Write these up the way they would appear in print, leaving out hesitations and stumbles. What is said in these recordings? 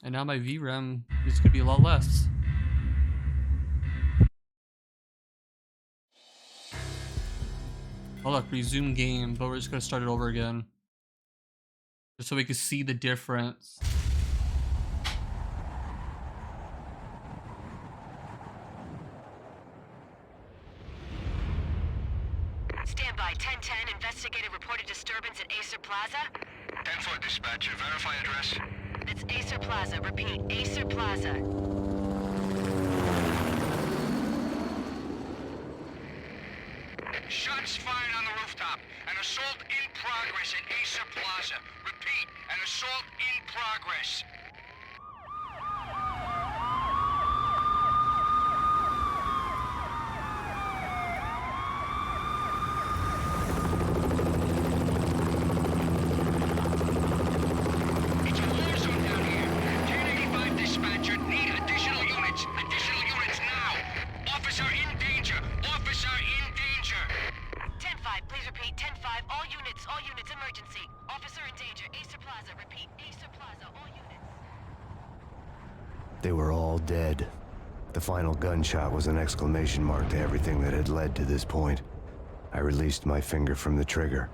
And now my VRAM is gonna be a lot less. Oh look, resume game, but we're just gonna start it over again. Just so we can see the difference. Stand by, 1010, investigator reported disturbance at Acer Plaza. 10-4 dispatcher, verify address. It's Acer Plaza, repeat, Acer Plaza. Shots fired on the rooftop. An assault in progress at Acer Plaza. Repeat, an assault in progress. It's a war zone down here. 1085 dispatcher, need additional units. Additional units now. Officer in danger. Officer in danger. 10-5, please repeat, 10-5, all units, emergency. Officer in danger, Acer Plaza, repeat, Acer Plaza, all units. They were all dead. The final gunshot was an exclamation mark to everything that had led to this point. I released my finger from the trigger,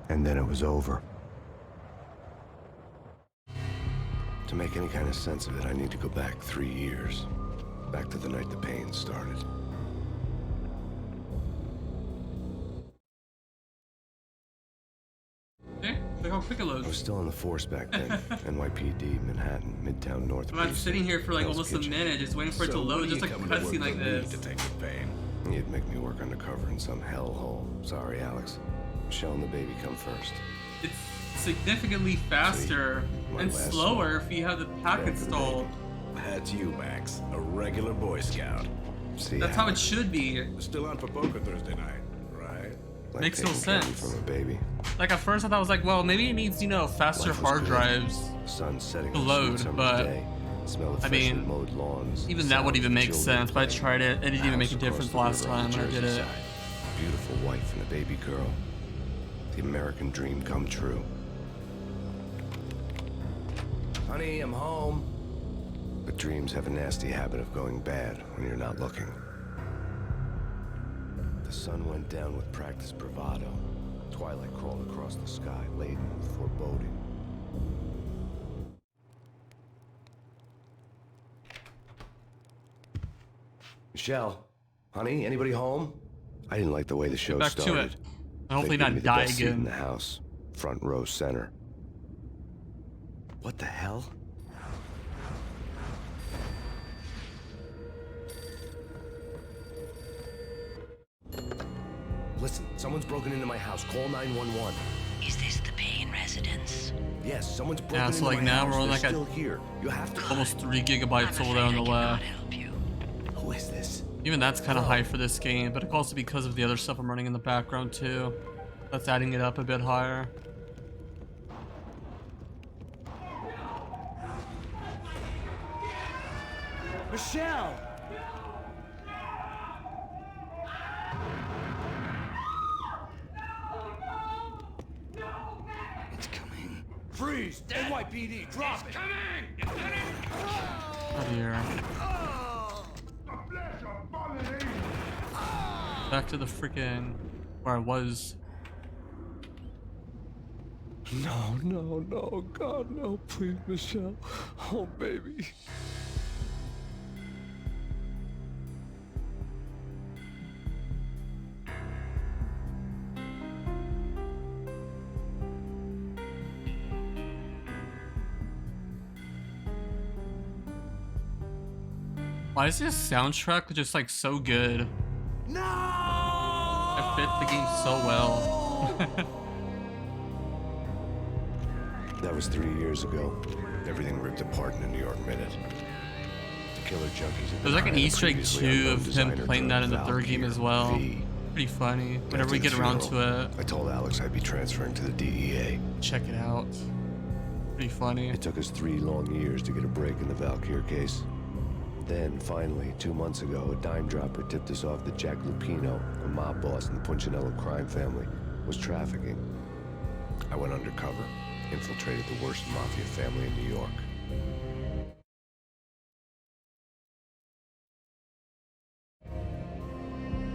and then it was over. To make any kind of sense of it, I need to go back 3 years. Back to the night the Payne started. Okay, look how quick it I was loads. still on the force back then. NYPD, Manhattan, Midtown North. I'm not sitting here for like almost a minute just waiting for it to load, just like a cutscene like this. Detective Payne. You'd make me work undercover in some hellhole. Sorry, Alex. Michelle and the baby come first. It's significantly faster my and last slower if you have the pack After the installed. That's you, Max. A regular Boy Scout. See, That's how it should be. Still on for poker Thursday night, right? like makes no taking candy sense. from a baby. Like at first I thought I was like, well, maybe it needs, you know, faster Life was hard good. drives. Sun setting to on a load, sweet summer's but, day. Smell of I freshly mean, mowed lawns. Even that would sounds even of make children sense, but I playing. tried it. It didn't even make a House across difference the last river on time the when I did Jersey it. side. Beautiful wife and a baby girl. The American dream come true. Honey, I'm home. But dreams have a nasty habit of going bad when you're not looking. The sun went down with practiced bravado. Twilight crawled across the sky, laden with foreboding. Michelle, honey, anybody home? I didn't like the way the show Back to started. it. And hopefully They gave not me the die best seat in again. the house, front row center. What the hell? Listen, someone's broken into my house. Call 911. Is this the Payne residence? Yes, someone's broken Yeah, so into like my now house. we're on They're like a- still here. You have to. Almost 3 gigabytes I'm over there on afraid the I cannot left. help you. Who is this? Even that's kind of high for this game, but also because of the other stuff I'm running in the background too. That's adding it up a bit higher. Michelle! It's coming. Freeze! NYPD, drop it! Coming! Oh dear. Back to the freaking where I was. No, no, no. God, no. Please, Michelle. Oh, baby. Why is this soundtrack just like so good? No! It fit the game so well. That was 3 years ago. Everything ripped apart in a New York minute. The killer junkies. There's like an had a Easter egg previously too unknown of him designer playing that in the drug, third game as well. V. Pretty funny. Whenever After we the get around funeral, to it, I told Alex I'd be transferring to the DEA. check it out. Pretty funny. It took us 3 long years to get a break in the Valkyr case. Then, finally, 2 months ago, a dime dropper tipped us off that Jack Lupino, a mob boss in the Punchinello crime family, was trafficking. I went undercover, infiltrated the worst mafia family in New York.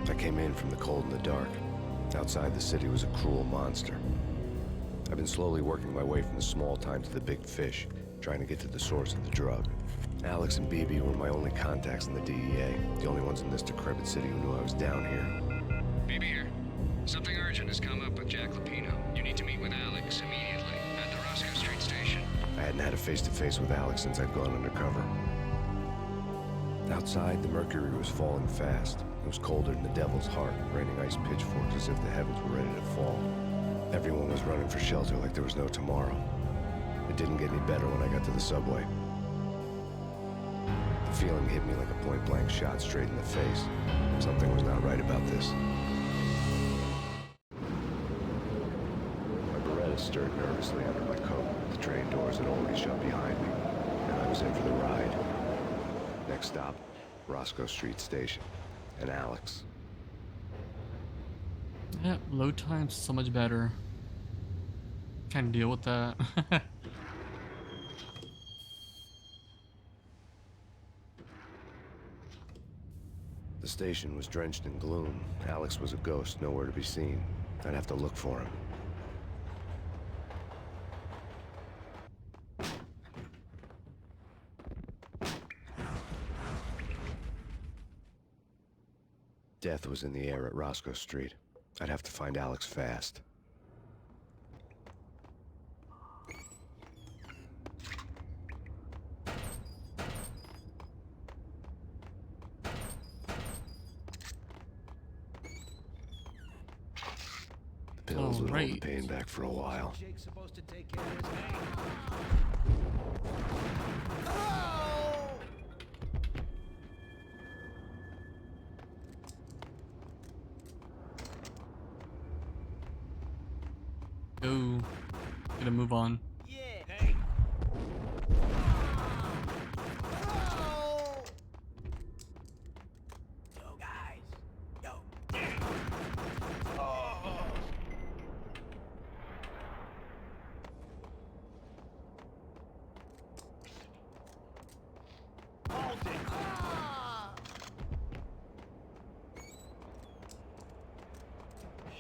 I came in from the cold and the dark. Outside the city was a cruel monster. I've been slowly working my way from the small time to the big fish, trying to get to the source of the drug. Alex and BB were my only contacts in the DEA, the only ones in this decrepit city who knew I was down here. BB here. Something urgent has come up with Jack Lupino. You need to meet with Alex immediately at the Roscoe Street station. I hadn't had a face-to-face with Alex since I'd gone undercover. Outside, the mercury was falling fast. It was colder than the devil's heart, raining ice pitchforks as if the heavens were ready to fall. Everyone was running for shelter like there was no tomorrow. It didn't get any better when I got to the subway. The feeling hit me like a point-blank shot straight in the face. Something was not right about this. My Beretta stirred nervously under my coat. The train doors had already shut behind me, and I was in for the ride. Next stop, Roscoe Street Station. And Alex. Yeah, load time's so much better. Can't deal with that. The station was drenched in gloom. Alex was a ghost, nowhere to be seen. I'd have to look for him. Death was in the air at Roscoe Street. I'd have to find Alex fast. The pills would hold the pain back for a while. Jake's supposed to take care of his name. Go. Gotta move on. Yeah. Hey. Yo, guys. Yo. Hold it.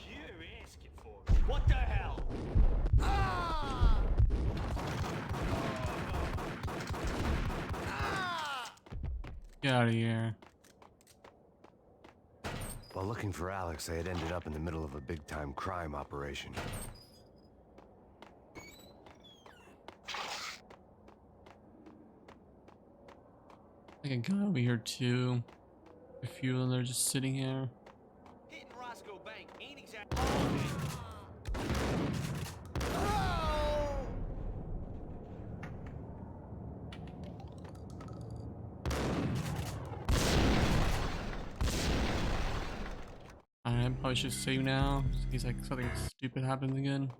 You're asking for it. What the hell? Get out of here. While looking for Alex, I had ended up in the middle of a big-time crime operation. Like a guy over here too. A few of them are just sitting here. Hitting Roscoe Bank ain't exactly. I probably should save now. In case like something stupid happens again.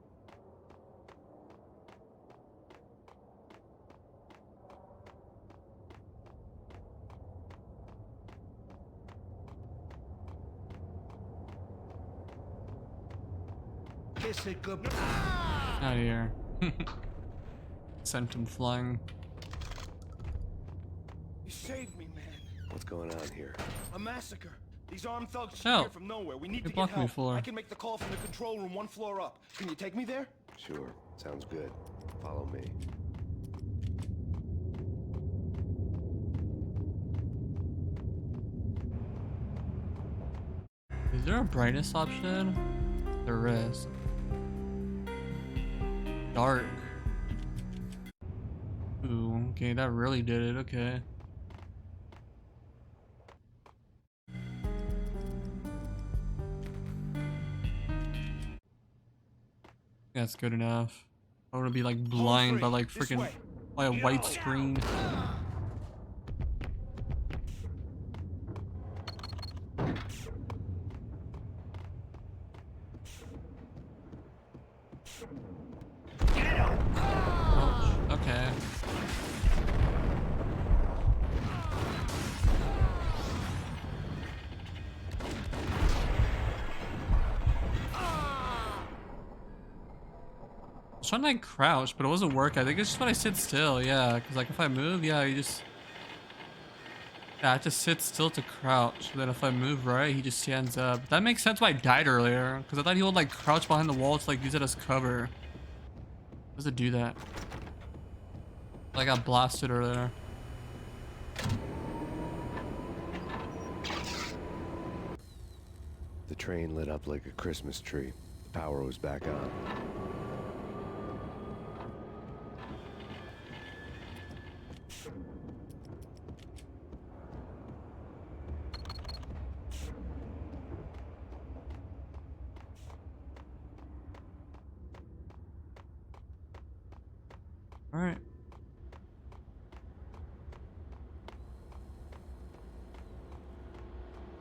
Kiss it good. Out of here. Sent him flying. You saved me, man. What's going on here? A massacre. These armed thugs Hell, here from nowhere. We need to you get blocked me help. for. I can make the call from the control room one floor up. Can you take me there? Sure, sounds good. Follow me. Is there a brightness option? There is. Dark. Ooh, okay, that really did it, okay. That's good enough. I want to be like blind by like This freaking way. by a white screen. Ouch. Okay. was trying to like crouch, but it wasn't working. I think it's just when I sit still, yeah. Because like if I move, yeah, you just... Yeah, I have to sit still to crouch. Then if I move right, he just stands up. That makes sense why I died earlier. Because I thought he would like crouch behind the wall to like use it as cover. Does it do that? I got blasted earlier. The train lit up like a Christmas tree. The power was back on. All right.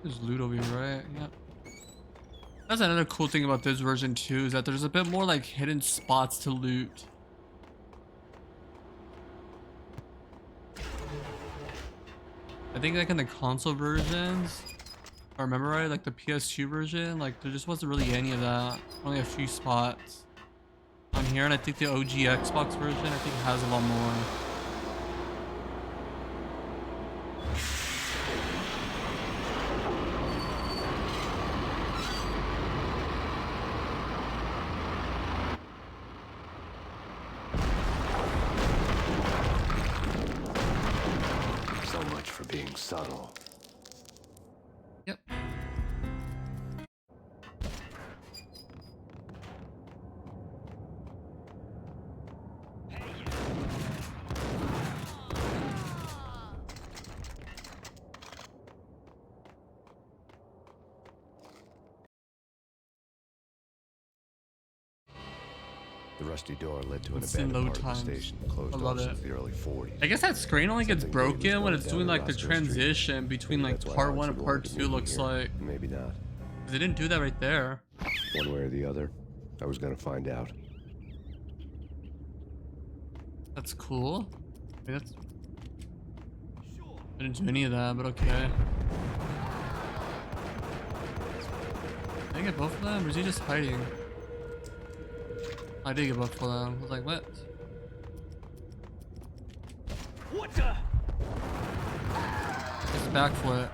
There's loot over here, right? Yep. That's another cool thing about this version too, is that there's a bit more like hidden spots to loot. I think like in the console versions, if I remember right, like the PS2 version, like there just wasn't really any of that. Only a few spots. On here, and I think the OG Xbox version, I think has a lot more. So much for being subtle. Yep. The rusty door led to an It's in abandoned load part of the times. station, closed I off love since it. the early 40s. I guess that screen only gets Something big was broken when going it's down doing in like the Roscoe Street. transition between Maybe like that's why part Alex 1 would and want part to 2 meet me looks here. like. Maybe not. They didn't do that right there. One way or the other, I was gonna find out. That's cool. I mean, that's... I didn't do any of that, but okay. Did I get both of them, or is he just hiding? I did get both of them. I was like, what? What the? It's backflip.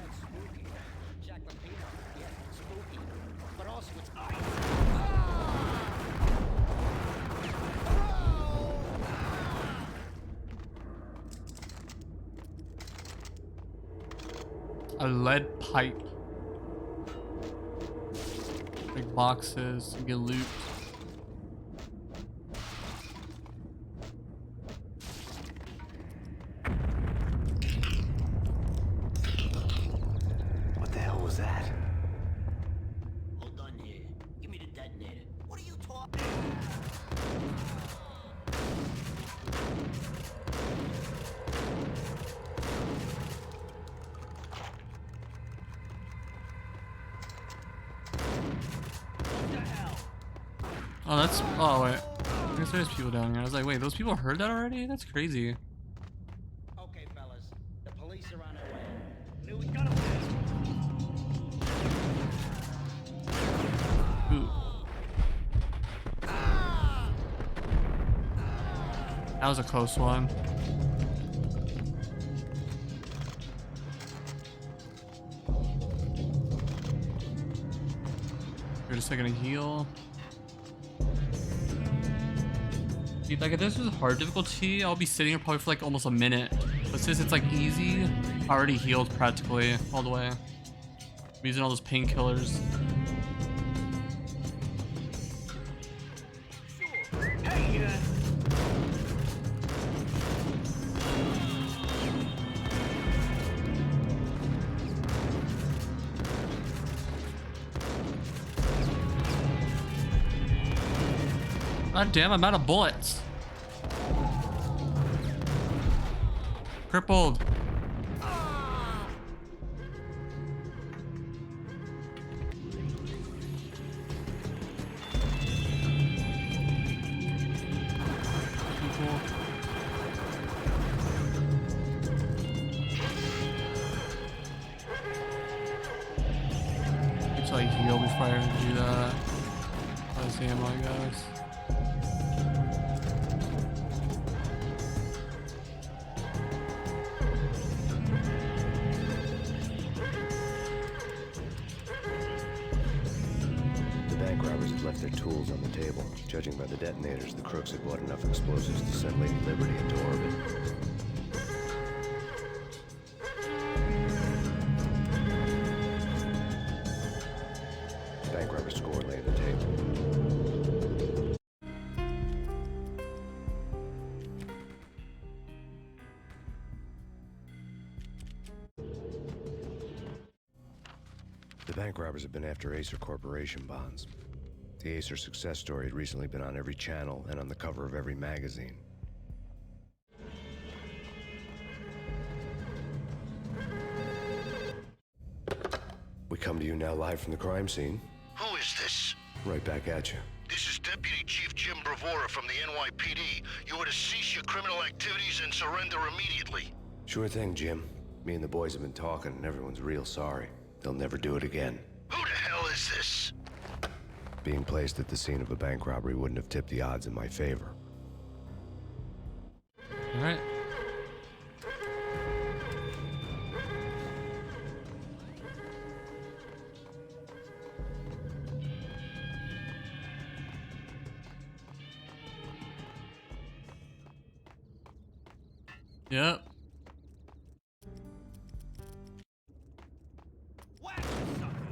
That's spooky. Jack Lapino. Yeah, spooky. But also it's A lead pipe. Like boxes to get loot. What the hell was that? Hold on here. Give me the detonator. What are you talking? Oh, that's... Oh, wait. I guess there's people down here. I was like, wait, those people heard that already? That's crazy. Okay, fellas. The police are on their way. Knew we got 'em. Ooh. That was a close one. You're just gonna heal. Dude, like if this was hard difficulty, I'll be sitting here probably for like almost a minute. But since it's like easy, I already healed practically all the way. I'm using all those painkillers. God damn, I'm out of bullets. Crippled. It's like heal before I do that. Let's see him, I guess. The bank robbers had left their tools on the table. Judging by the detonators, the crooks had bought enough explosives to send Lady Liberty into orbit. Bank robber score lay on the table. The bank robbers have been after Acer Corporation bonds. The Acer success story had recently been on every channel and on the cover of every magazine. We come to you now live from the crime scene. Who is this? Right back at you. This is Deputy Chief Jim Bravura from the NYPD. You are to cease your criminal activities and surrender immediately. Sure thing, Jim. Me and the boys have been talking, and everyone's real sorry. They'll never do it again. Who the hell is this? Being placed at the scene of a bank robbery wouldn't have tipped the odds in my favor. All right. Yep. Whack, sucker!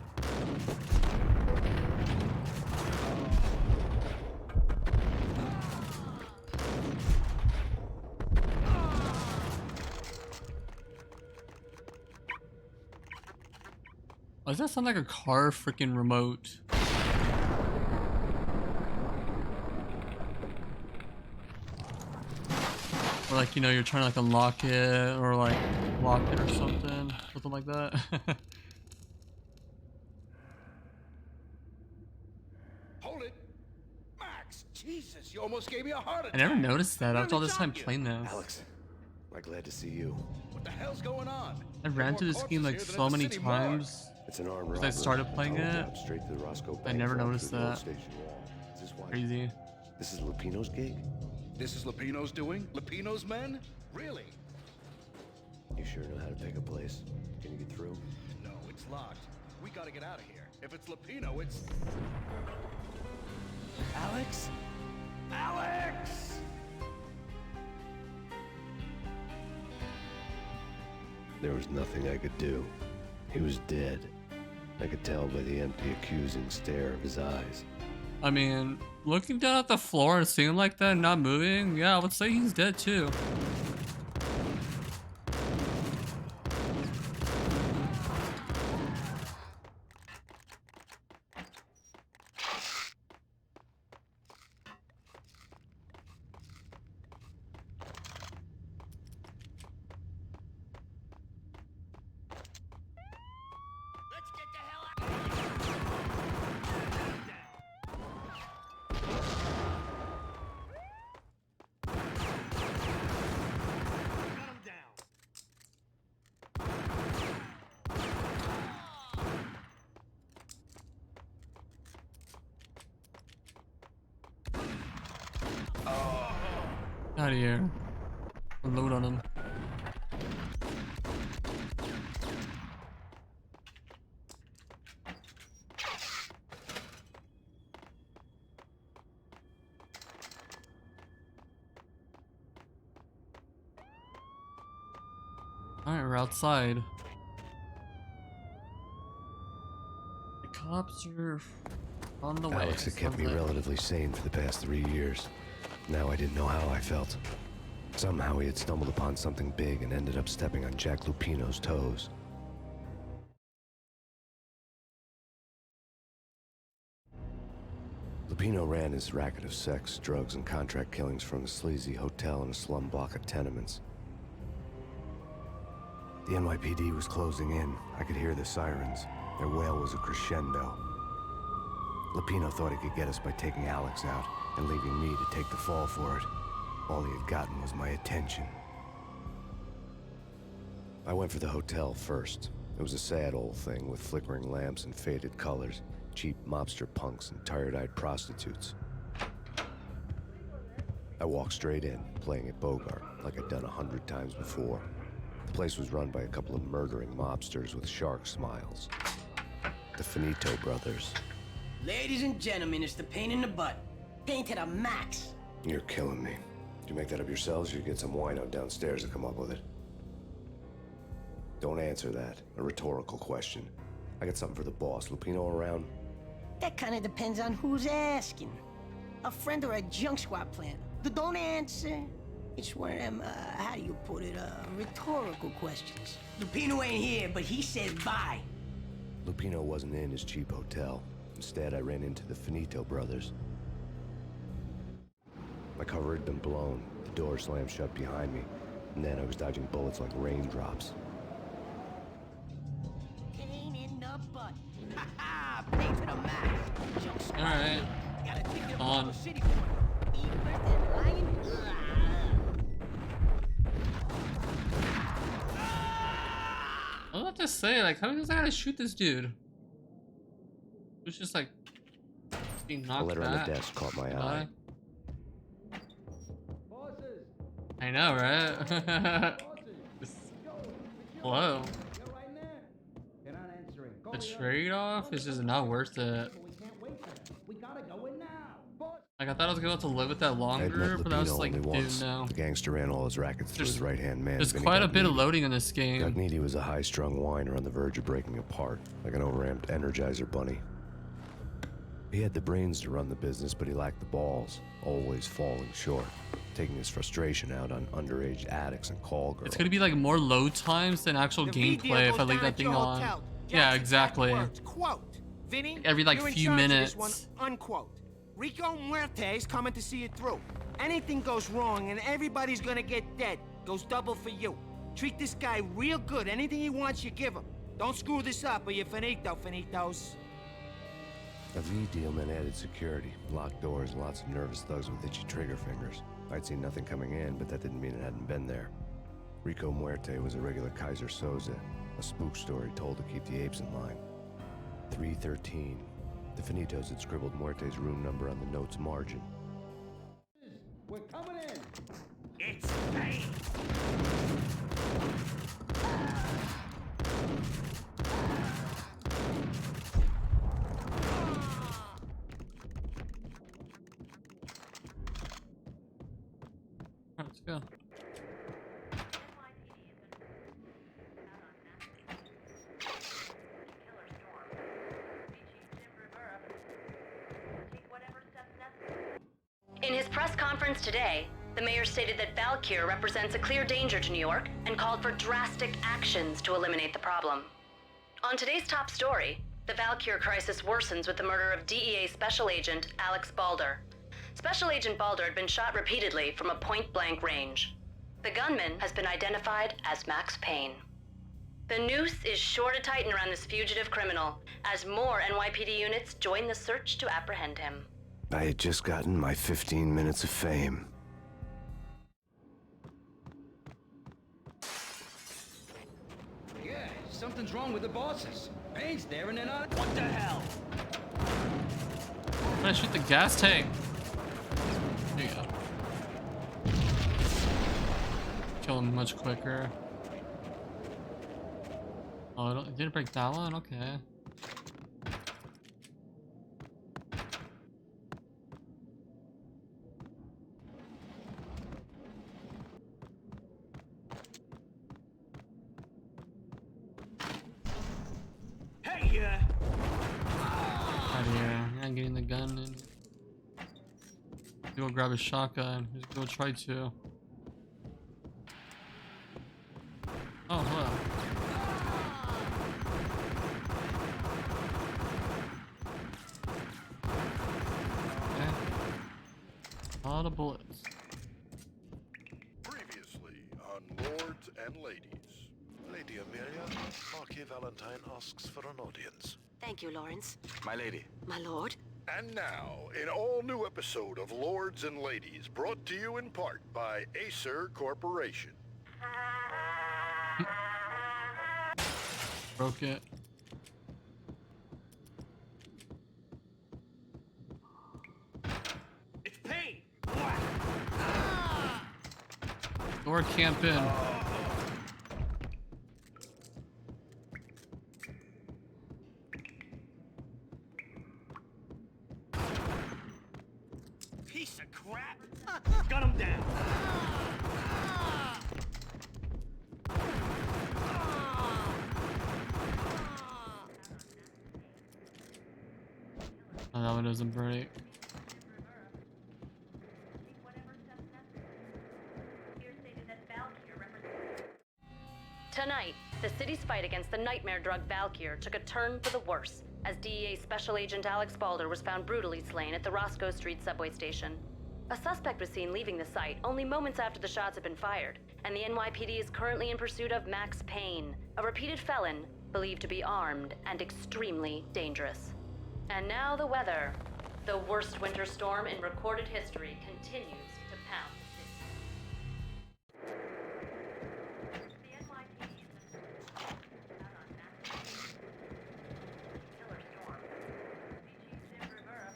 Why does that sound like a car freaking remote? Or like, you know, you're trying to like unlock it or like lock it or something. Something like that. Hold it! Max! Jesus, you almost gave me a heart attack! I never noticed that after all this time Let me playing this. Alex, I'm glad to see you. What the hell's going on? I ran through this game like so many times. It's an armed Since I robbery. started playing Tunnel it, down straight to the Roscoe I Bank never vault noticed through the that. station wall. Is this why? Crazy. This is Lupino's gig? This is Lupino's doing? Lupino's men? Really? You sure know how to pick a place? Can you get through? No, it's locked. We gotta get out of here. If it's Lupino, it's... Alex? Alex! There was nothing I could do. He was dead. I could tell by the empty, accusing stare of his eyes. I mean, looking down at the floor and seeing him like that and not moving, yeah, I would say he's dead too. Let's get the hell out! Cut him down! Out of here. Unload on him. Alright, we're outside. The cops are on the way. Alex had kept me sounds like. relatively sane for the past 3 years. Now I didn't know how I felt. Somehow he had stumbled upon something big and ended up stepping on Jack Lupino's toes. Lupino ran his racket of sex, drugs, and contract killings from a sleazy hotel in a slum block of tenements. The NYPD was closing in. I could hear the sirens. Their wail was a crescendo. Lupino thought he could get us by taking Alex out and leaving me to take the fall for it. All he had gotten was my attention. I went for the hotel first. It was a sad old thing with flickering lamps and faded colors, cheap mobster punks and tired-eyed prostitutes. I walked straight in, playing at Bogart, like I'd done 100 times before. The place was run by a couple of murdering mobsters with shark smiles. The Finito brothers. Ladies and gentlemen, it's the pain in the butt. Pain to the max. You're killing me. Did you make that up yourselves, or you get some wino downstairs to come up with it? Don't answer that. A rhetorical question. I got something for the boss. Lupino around? That kind of depends on who's asking. A friend or a junk squad plan. Don't answer. It's one of them, how do you put it, rhetorical questions. Lupino ain't here, but he says bye. Lupino wasn't in his cheap hotel. Instead, I ran into the Finito brothers. My cover had been blown. The door slammed shut behind me. And then I was dodging bullets like raindrops. Pain in the butt. Ha ha! Pain to the max. Junk squad. Alright. Got a ticket to On. Motor City for you. Eat first and lying. I was about to say, like, how does I gotta shoot this dude? Who's just like being A knocked letter on back? the desk caught my eye. Bosses! I know, right? Whoa. You're right there. You're not answering. Call The me up. trade-off is just not worth it. We can't wait for that. We gotta go in now. Boss! Like, I thought I was gonna be able to live with that I had longer, met but I was Lupino like, only dude, once. no. The gangster ran all his rackets through his right-hand man. There's Vinny quite a bit of Gognitti. loading in this game. Gognitti was a high-strung whiner on the verge of breaking apart, like an overamped Energizer bunny. He had the brains to run the business, but he lacked the balls, always falling short, taking his frustration out on underage addicts and call girls. It's gonna be like more load times than actual gameplay if I leave that thing on. Yeah, exactly. Quote, Vinny, Every like you're in few charge of minutes. this one, unquote. Rico Muerte's coming to see it through. Anything goes wrong and everybody's gonna get dead. Goes double for you. Treat this guy real good. Anything he wants, you give him. Don't screw this up or you're finito, finitos. A V deal meant added security, locked doors, and lots of nervous thugs with itchy trigger fingers. I'd seen nothing coming in, but that didn't mean it hadn't been there. Rico Muerte was a regular Kaiser Soze, a spook story told to keep the apes in line. 313. The Finitos had scribbled Muerte's room number on the note's margin. We're coming in. It's Payne. Let's go. In his press conference today, the mayor stated that Valkyr represents a clear danger to New York and called for drastic actions to eliminate the problem. On today's top story, the Valkyr crisis worsens with the murder of DEA Special Agent Alex Balder. Special Agent Balder had been shot repeatedly from a point-blank range. The gunman has been identified as Max Payne. The noose is sure to tighten around this fugitive criminal as more NYPD units join the search to apprehend him. I had just gotten my 15 minutes of fame. Yeah, something's wrong with the bosses. Payne's there and they're not. What the hell? I'm gonna shoot the gas tank. There you go. Kill him much quicker. Oh, it didn't break that one? Okay. Hey, Out of here. I'm getting the gun and go grab a shotgun. He's gonna try to. Oh, hello. Okay. A lot of bullets. Previously on Lords and Ladies. Lady Amelia, Marquis Valentine asks for an audience. Thank you, Lawrence. My lady, My lord. And now, an all-new episode of Lords and Ladies, brought to you in part by Acer Corporation. Broke it. It's Payne! Or camp in. Piece of crap! Gun him down! Oh, that one doesn't break. Tonight, the city's fight against the nightmare drug Valkyr took a turn for the worse as DEA Special Agent Alex Balder was found brutally slain at the Roscoe Street subway station. A suspect was seen leaving the site only moments after the shots had been fired, and the NYPD is currently in pursuit of Max Payne, a repeated felon believed to be armed and extremely dangerous. And now the weather. The worst winter storm in recorded history continues to pound the city. The NYPD is out on Max killer storm. DG Rivera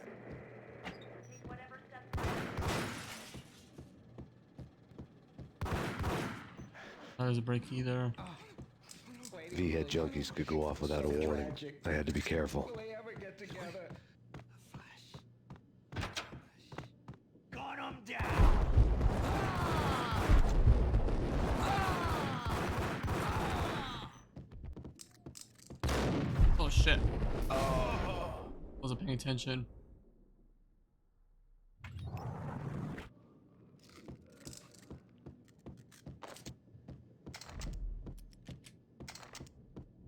take whatever steps. That doesn't break either. V-head junkies could go off without a warning. I had to be careful. Will they ever get together? Gun him down! Oh shit. Wasn't paying attention.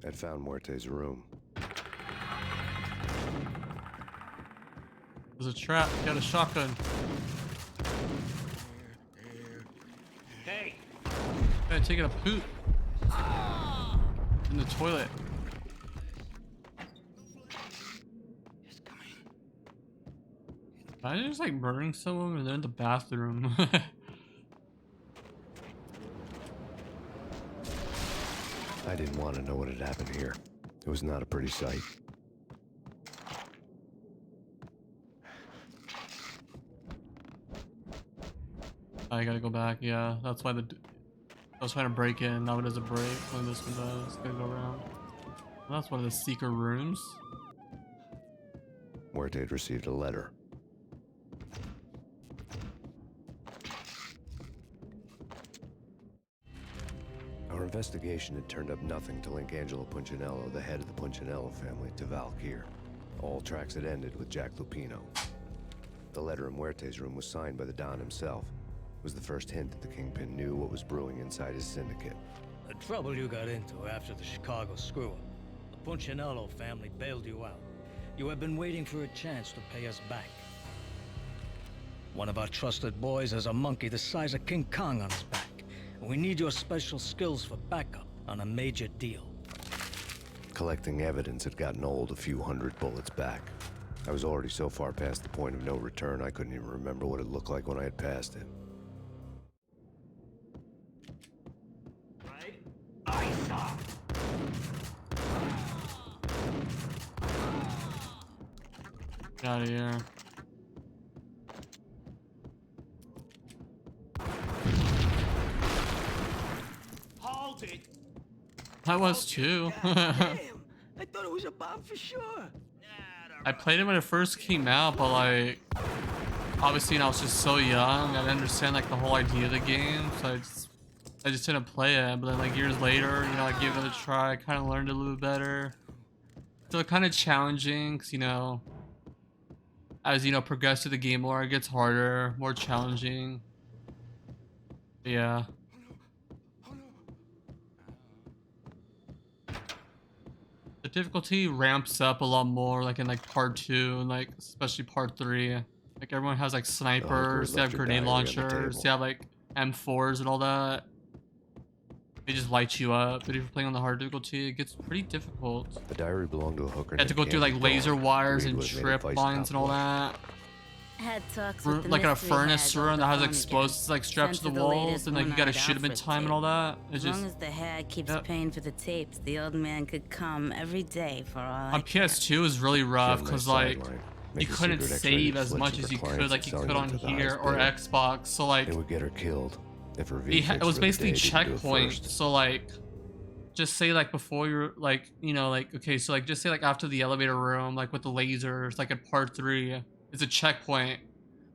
I'd found Muerte's room. There's a trap. Got a shotgun. Hey! Guy taking a poop in the toilet. I just like murdering someone and they're in the bathroom. I didn't want to know what had happened here. It was not a pretty sight. I gotta go back. Yeah, that's why I was trying to break in. Now it doesn't break when this one does. Gotta go around. Well, that's one of the secret rooms. Muerte had received a letter. Our investigation had turned up nothing to link Angelo Punchinello, the head of the Punchinello family, to Valkyr. All tracks had ended with Jack Lupino. The letter in Muerte's room was signed by the Don himself. It was the first hint that the Kingpin knew what was brewing inside his syndicate. The trouble you got into after the Chicago screw-up. The Punchinello family bailed you out. You have been waiting for a chance to pay us back. One of our trusted boys has a monkey the size of King Kong on his back. We need your special skills for backup on a major deal. Collecting evidence had gotten old a few hundred bullets back. I was already so far past the point of no return, I couldn't even remember what it looked like when I had passed it. Right? Ice up! Get out of here. Hold it! I was too. Damn, I thought it was a bomb for sure. I played it when it first came out, but like, obviously, I was just so young. I didn't understand like the whole idea of the game, so I just didn't play it. But then like years later, you know, I gave it a try. I kind of learned it a little better. Still kind of challenging, cause you know, as you know, progress through the game more, it gets harder, more challenging. But yeah. The difficulty ramps up a lot more, like in like part 2 and like especially part 3. Like everyone has like snipers, they have grenade launchers, they have like M4s and all that. They just light you up. But if you're playing on the hard difficulty, it gets pretty difficult. The diary belonged to a hooker. You have to named go through like Candy laser Dawn, wires who and had made a trip vice lines cop and all watch. that. Had talks We're with the like in a mystery furnace hag over run the that has phone explosives like strapped to Sent the her walls, latest and like you gotta one-eyed shoot them in Alfred time and tape. all that. It's As just long as the hag keeps Yep. paying for the tapes, the old man could come every day for all I on care. PS2 is really She rough had a because nice like sideline. you Make a couldn't secret save X-rated as flicks much of as her you clients could like and you selling could them on to the here highest or bidder. Xbox. So like They would get her killed if her it V was basically checkpoints. checkpoints. So like just say like before you're like, you know, like okay, so like just say like after the elevator room, like with the lasers, like at part 3, it's a checkpoint.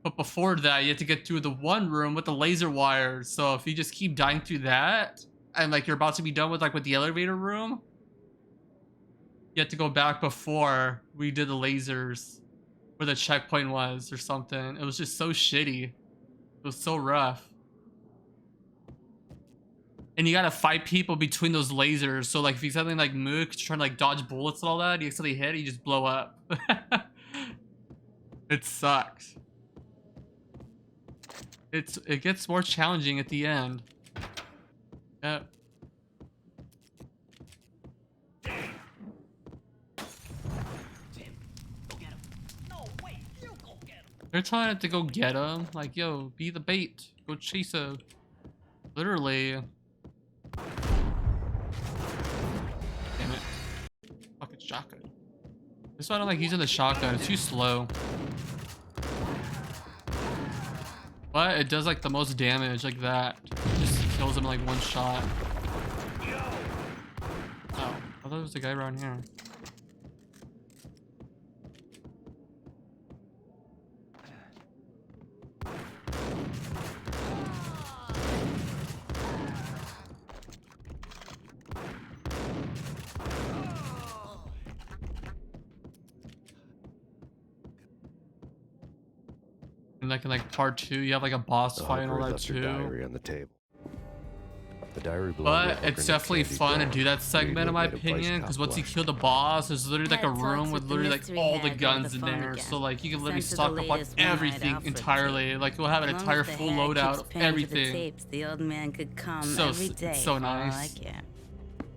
But before that, you have to get through the one room with the laser wires. So if you just keep dying through that, and like you're about to be done with like with the elevator room, you have to go back before we did the lasers, where the checkpoint was or something. It was just so shitty. It was so rough. And you gotta fight people between those lasers. So like if you something like move, 'cause you're trying to like dodge bullets and all that, you accidentally hit, you just blow up. It sucks. It gets more challenging at the end. Yep. They're trying to go get him. Like, yo, be the bait. Go chase him. Literally. Damn it. Fucking shotgun. This one I don't like using the shotgun. It's too slow. But it does like the most damage like that. It just kills him in like one shot. Oh, I thought there was a guy around here. And like in like part 2, you have like a boss The fight and all hooker that left her too. diary on the table. The diary belonged to a But hooker it's named definitely Candy fun to Dawn, do that who segment in had my made a vice opinion, cop because once you watch. kill the boss, there's literally like a Had talks room with with the literally like mystery all the hag over guns the in phone there. again. So like you can literally Sent her the stock up on latest one-eyed everything Alfred entirely. Like we'll have an As long entire as the full hag loadout keeps of paying for the everything. tapes, the old man could come So every day so for all I nice. care.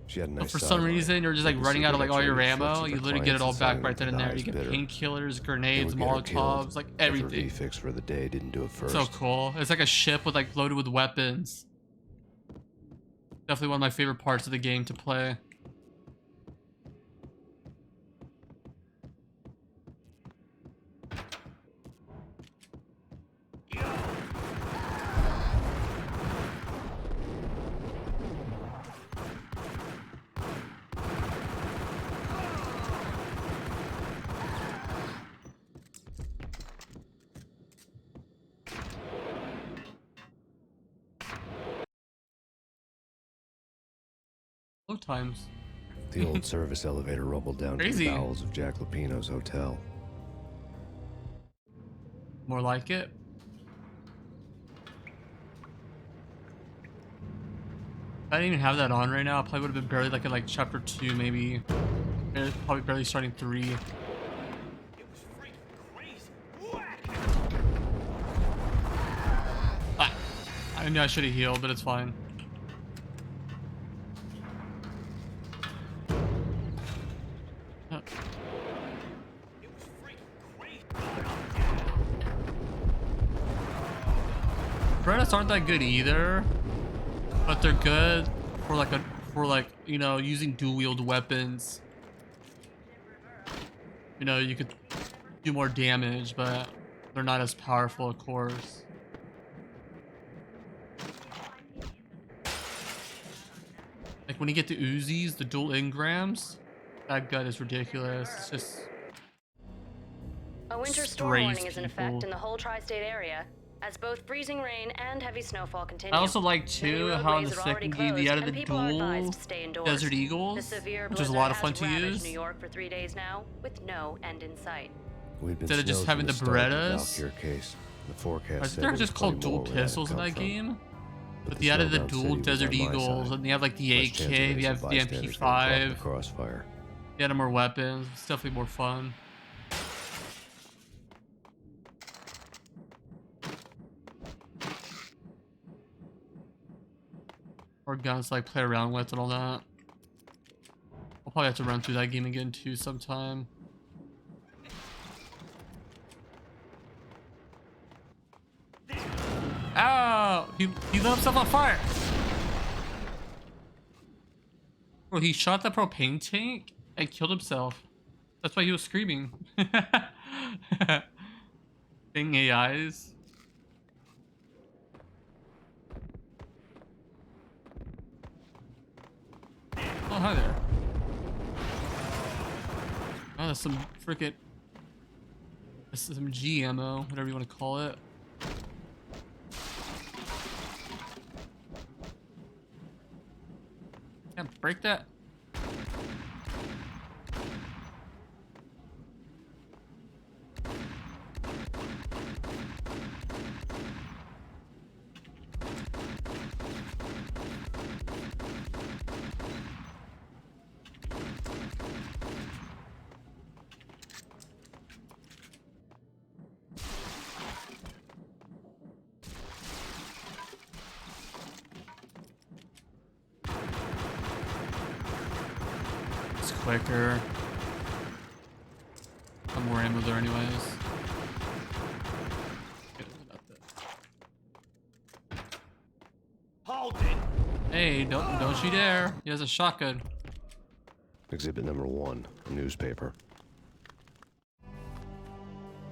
She had a But nice for some sideline. reason, you're just like Make a running out of secret like all your X-rated flicks ammo. of You her literally get it all clients and back selling right them then and to the there. You get highest bidder. painkillers, They grenades, would get her killed molotovs, like if her everything. V-fix for the day didn't do it first. So cool. It's like a ship with like loaded with weapons. Definitely one of my favorite parts of the game to play. Low times. The old service elevator rumbled down to Crazy. the bowels of Jack Lupino's hotel. More like it. If I didn't even have that on right now, I probably would have been barely like in like chapter 2 maybe. Probably barely starting 3. Ah, I knew I should have healed, but it's fine. Huh. Credits aren't that good either, but they're good for like you know, using dual wield weapons. You know, you could do more damage, but they're not as powerful, of course. Like when you get the Uzis, the dual engrams, that gun is ridiculous. It's just A winter storm Sprays warning is in effect people. in the whole tri-state area, as both freezing rain and heavy snowfall continue. I also like Many too how in the roadways are already second game they closed, added and the people are advised dual to stay indoors. Desert The Eagles, severe which is a blizzard lot of has fun to ravaged use. New York for 3 days now, with no end in sight. We'd been Instead of just snowed having from the start of Berettas. Valkyr case. The forecast I said think they're there just was called plenty dual more where that had pistols in come that from. game. But the they added the snowbound dual city was Desert on my Eagles, side. and they have like the Less chance of AK, they innocent have the bystanders getting caught in the MP5, crossfire. they added more weapons. It's definitely more fun. Or guns to like play around with and all that. I'll probably have to run through that game again too sometime. Ow! He lit himself on fire! Bro, he shot the propane tank and killed himself. That's why he was screaming. Thing AIs. Oh, hi there. Oh, that's some frickin'... This is some G ammo, whatever you want to call it. Can't break that. Quicker. I'm more ammo there anyways. Hold it! Hey, don't you dare. He has a shotgun. Exhibit number 1, a newspaper.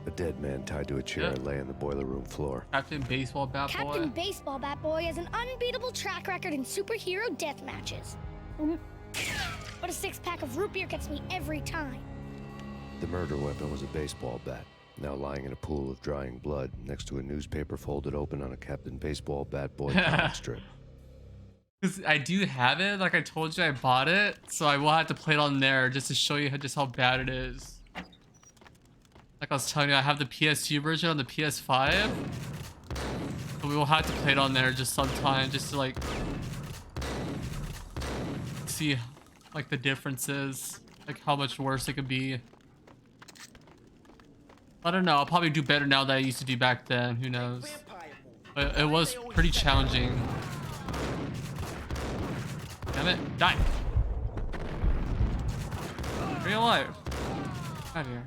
A dead man tied to a chair lay on the boiler room floor. Captain Baseball Bat Boy. Captain Baseball Bat Boy has an unbeatable track record in superhero death matches. But a 6-pack of root beer gets me every time. The murder weapon was a baseball bat, now lying in a pool of drying blood next to a newspaper folded open on a Captain Baseball Bat Boy comic strip. Cause I do have it, like I told you I bought it, so I will have to play it on there just to show you just how bad it is. Like I was telling you, I have the PS2 version on the PS5. So we will have to play it on there just sometime, just to like see like the differences, like how much worse it could be. I don't know, I'll probably do better now than I used to do back then, who knows. But it was pretty challenging. Damn it, die! Are you alive? Out of here.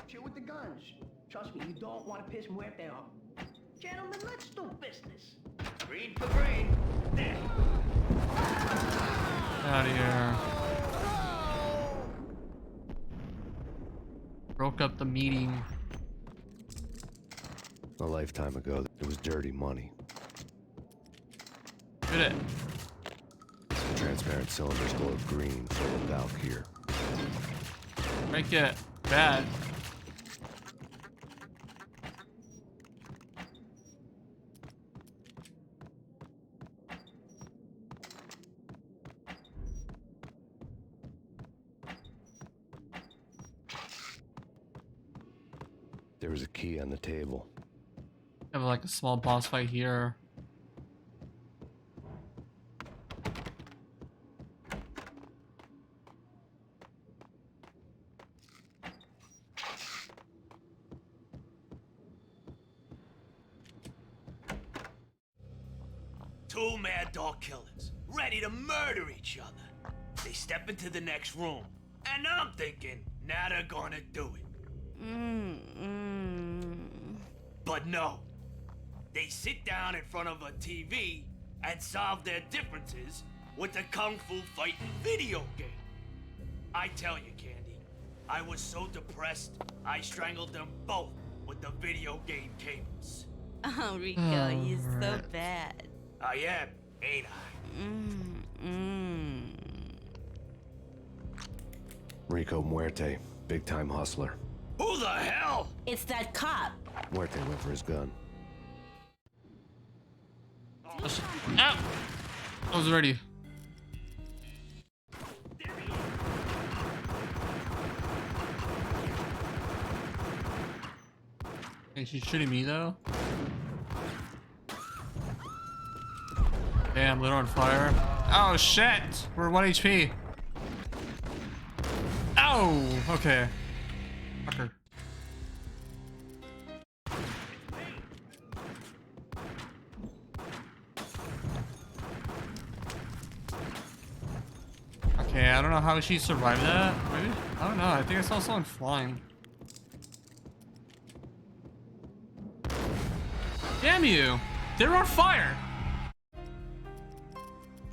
Chill with the guns. Trust me, you don't want to piss Muerte off. Gentlemen, let's do business. Green for green. There. Out of here. Broke up the meeting. A lifetime ago, it was dirty money. Did it. The transparent cylinders glowed green, full of Valkyr. Make it bad. There was a key on the table. Have like a small boss fight here. Two mad dog killers, ready to murder each other. They step into the next room, and I'm thinking, now they're gonna do it. But no. They sit down in front of a TV and solve their differences with a kung fu fighting video game. I tell you, Candy, I was so depressed, I strangled them both with the video game cables. Oh, Rico, you're so bad. I am, ain't I? Rico Muerte, big-time hustler. Who the hell? It's that cop. Muerte went for his gun. Ow! I was ready. Hey, she's shooting me though. Damn, lit on fire. Oh shit! We're 1 HP. Oh, okay. Fucker. Okay, I don't know how she survived that. Maybe? I don't know. I think I saw someone flying. Damn you! They're on fire!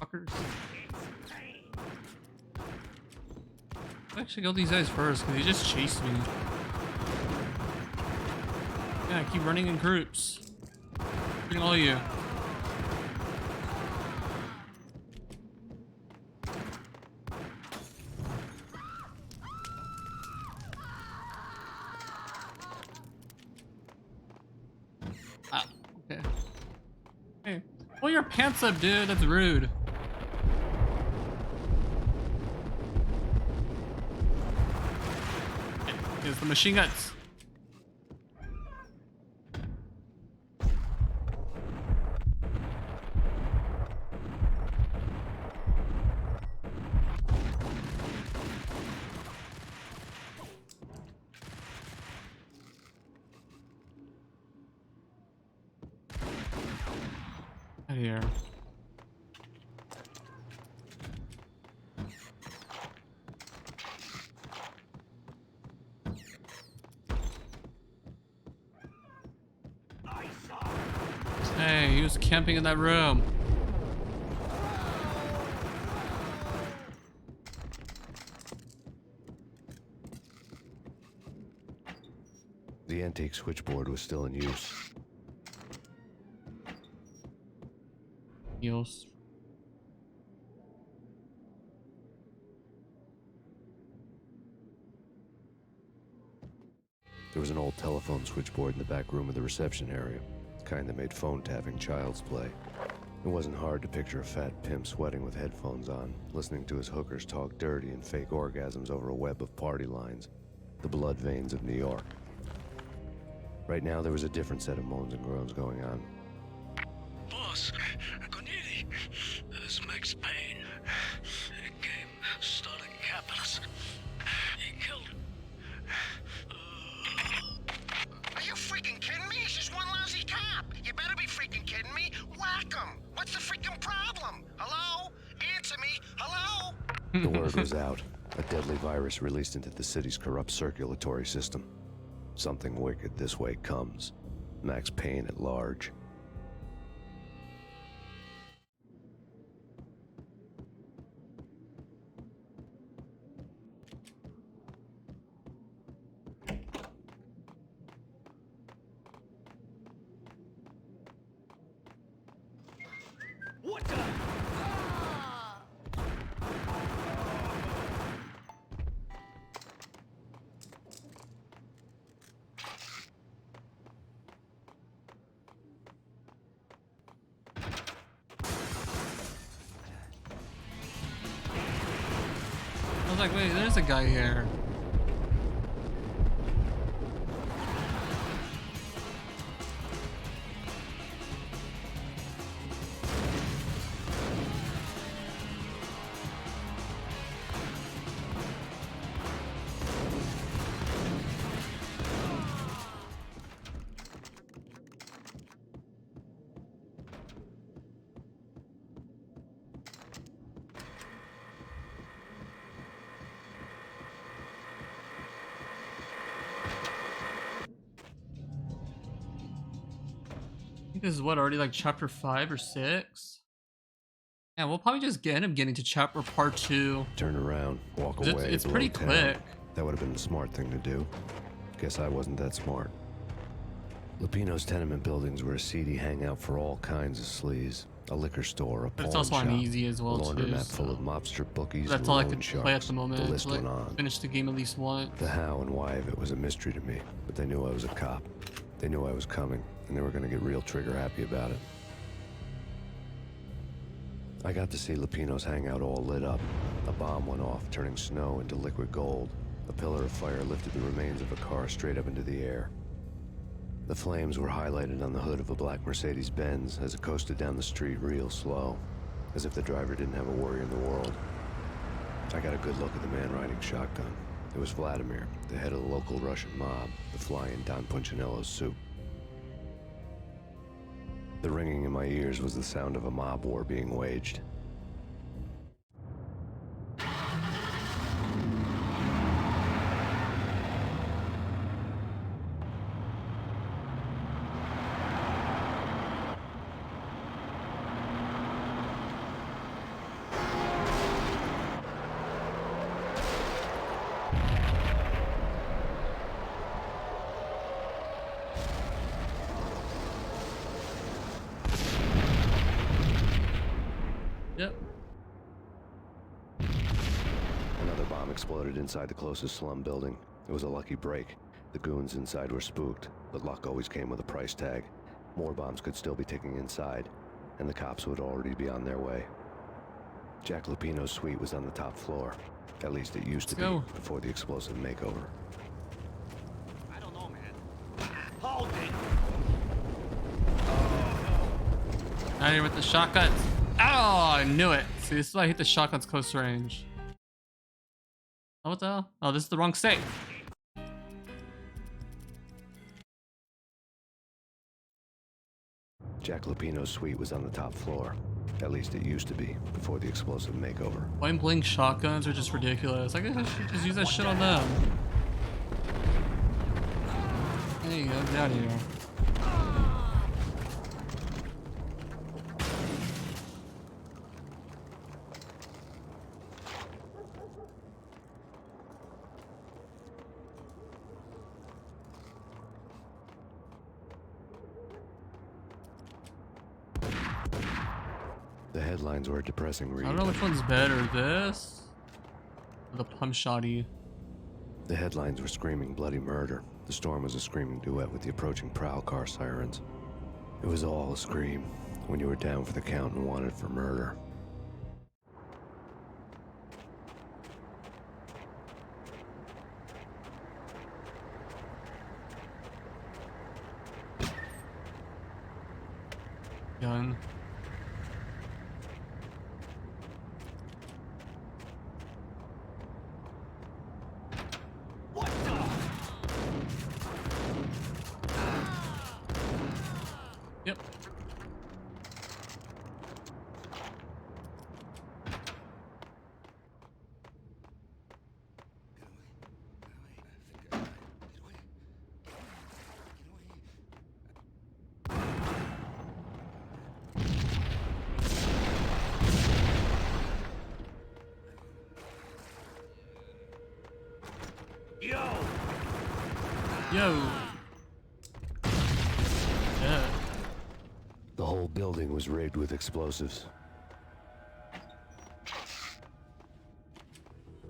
Fuckers. I'll actually go these guys first because he just chased me. Yeah, I keep running in groups. Bring all you. Ah, okay. Hey, pull your pants up, dude. That's rude. Here's the machine guns. Out here. Hey, he was camping in that room. The antique switchboard was still in use. Heals. There was an old telephone switchboard in the back room of the reception area. The kind that made phone tapping child's play. It wasn't hard to picture a fat pimp sweating with headphones on, listening to his hookers talk dirty and fake orgasms over a web of party lines. The blood veins of New York. Right now, there was a different set of moans and groans going on. Boss, Conidi, this is Max Payne. He came, started capping us. He killed him. Are you freaking kidding me? He's just one lousy cop. You better be freaking kidding me. Whack him. What's the freaking problem? Hello? Answer me. Hello? The word was out. A deadly virus released into the city's corrupt circulatory system. Something wicked this way comes. Max Payne at large. What the? I was like, wait, there's a guy here. This is what, already like chapter 5 or 6? Yeah, we'll probably just end up getting to chapter part 2. Turn around, walk away. It's pretty below town. quick. That would have been the smart thing to do. Guess I wasn't that smart. Lupino's tenement buildings were a seedy hangout for all kinds of sleaze. A liquor store, a But it's pawn also shop, uneasy as well, a laundromat too, full so of mobster bookies, that's and all I loan could sharks. play at the moment. The list to, like, went on. finish the game at least once. The how and why of it was a mystery to me, but they knew I was a cop. They knew I was coming, and they were going to get real trigger happy about it. I got to see Lupino's hangout all lit up. A bomb went off, turning snow into liquid gold. A pillar of fire lifted the remains of a car straight up into the air. The flames were highlighted on the hood of a black Mercedes-Benz as it coasted down the street real slow. as if the driver didn't have a worry in the world. I got a good look at the man riding shotgun. It was Vladimir, the head of the local Russian mob, the fly in Don Punchinello's soup. The ringing in my ears was the sound of a mob war being waged. Yep. Another bomb exploded inside the closest slum building. It was a lucky break. The goons inside were spooked, but luck always came with a price tag. More bombs could still be ticking inside, and the cops would already be on their way. Jack Lupino's suite was on the top floor. At least it used to be before the explosive makeover. I don't know, man. Hold it! Out here with the shotguns. Oh, I knew it. See, this is why I hit the shotguns close range. Oh, what the hell? Oh, this is the wrong safe. Jack Lupino's suite was on the top floor. At least it used to be before the explosive makeover. Point blank shotguns are just ridiculous. I guess I should just use that shit on them. There you go, get out of here. The headlines were a depressing read. I don't know which one's better, this or the pump shotty. The headlines were screaming bloody murder. The storm was a screaming duet with the approaching prowl car sirens. It was all a scream when you were down for the count and wanted for murder. Gun. Yep. Yo. Yeah. The whole building was rigged with explosives.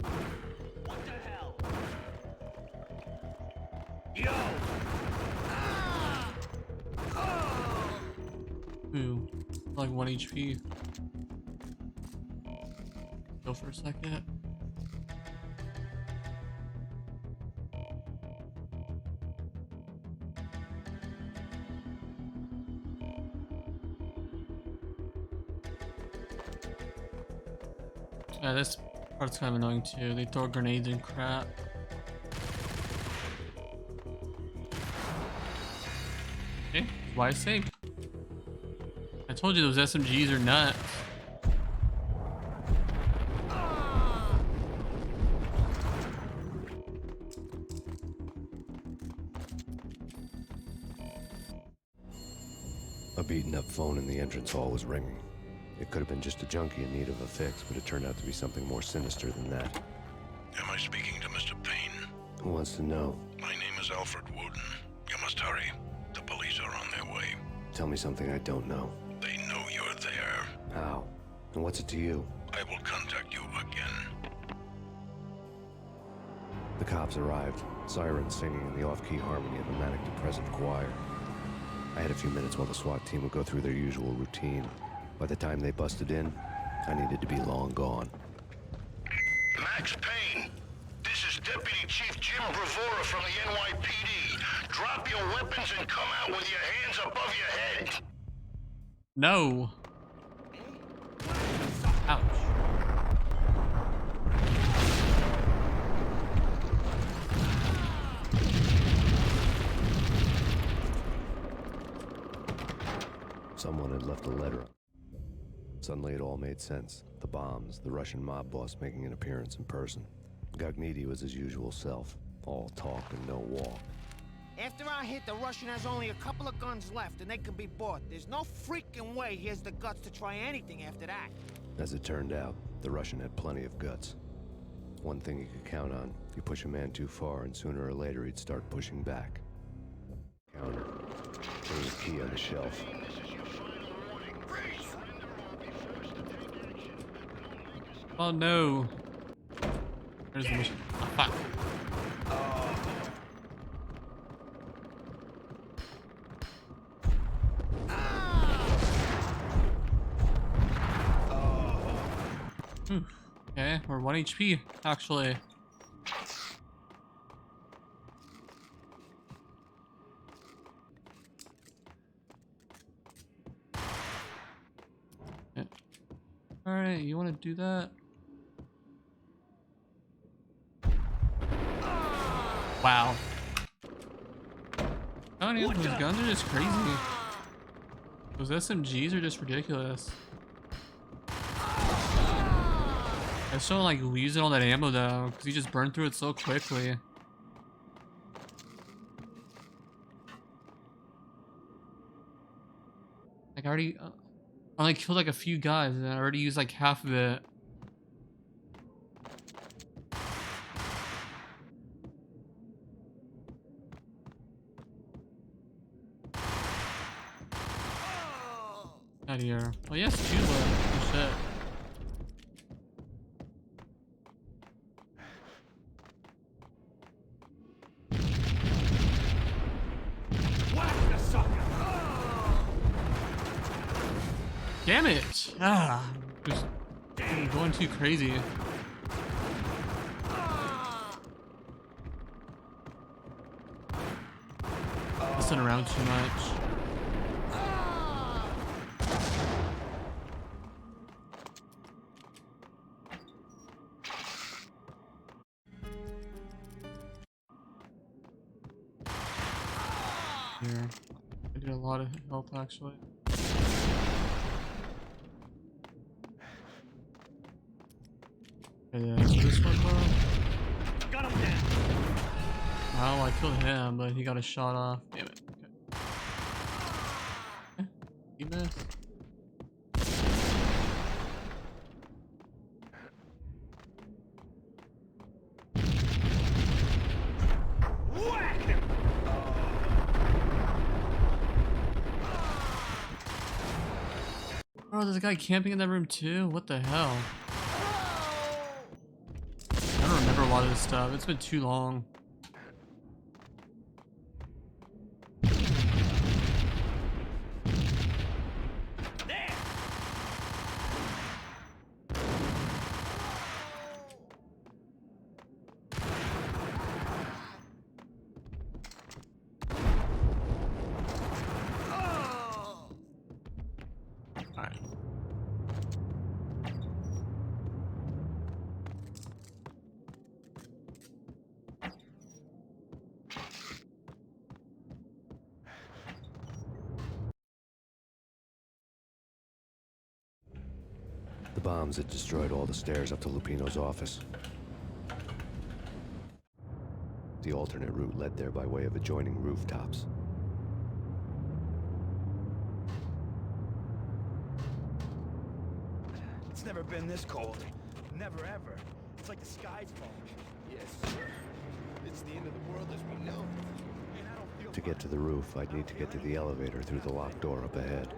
What the hell? Yo! Ooh. Like 1 HP. Go for a second. Yeah, this part's kind of annoying too. They throw grenades and crap. Okay, why safe? I told you those SMGs are nuts. A beaten up phone in the entrance hall was ringing. It could have been just a junkie in need of a fix, but it turned out to be something more sinister than that. Am I speaking to Mr. Payne? Who wants to know? My name is Alfred Wooden. You must hurry. The police are on their way. Tell me something I don't know. They know you're there. How? And what's it to you? I will contact you again. The cops arrived, sirens singing in the off-key harmony of a manic-depressive choir. I had a few minutes while the SWAT team would go through their usual routine. By the time they busted in, I needed to be long gone. Max Payne, this is Deputy Chief Jim Bravura from the NYPD. Drop your weapons and come out with your hands above your head. No. the letter. Suddenly it all made sense. The bombs, the Russian mob boss making an appearance in person. Gagnidi was his usual self, all talk and no walk. After our hit, the Russian has only a couple of guns left, and they can be bought. There's no freaking way he has the guts to try anything after that. As it turned out, the Russian had plenty of guts. One thing he could count on, you push a man too far and sooner or later he'd start pushing back. Counter. There was a key on the shelf. Oh no. There's the mission. Oh, fuck. Okay, we're 1 HP, actually. Yeah. Alright, you want to do that? Wow. Oh, yeah, those guns are just crazy. Those SMGs are just ridiculous. I just don't like losing all that ammo though, because you just burn through it so quickly. Like I only killed like a few guys and I already used like half of it. Out of here. Oh yes, 2 left. Oh shit. Damn it! Ah, just going too crazy. Messing around too much. Here, I did a lot of health actually. Yeah, so this one, got him down. Oh, I killed him, but he got a shot off. Damn it. Okay. He missed. Whack him! Bro, there's a guy camping in that room too? What the hell? I don't remember a lot of this stuff. It's been too long. Alright. The bombs had destroyed all the stairs up to Lupino's office. The alternate route led there by way of adjoining rooftops. It's never been this cold. Never ever. It's like the sky's falling. Yes, sir. It's the end of the world as we know. And I don't feel To get to the roof, I'd need to get to the elevator through the locked door up ahead.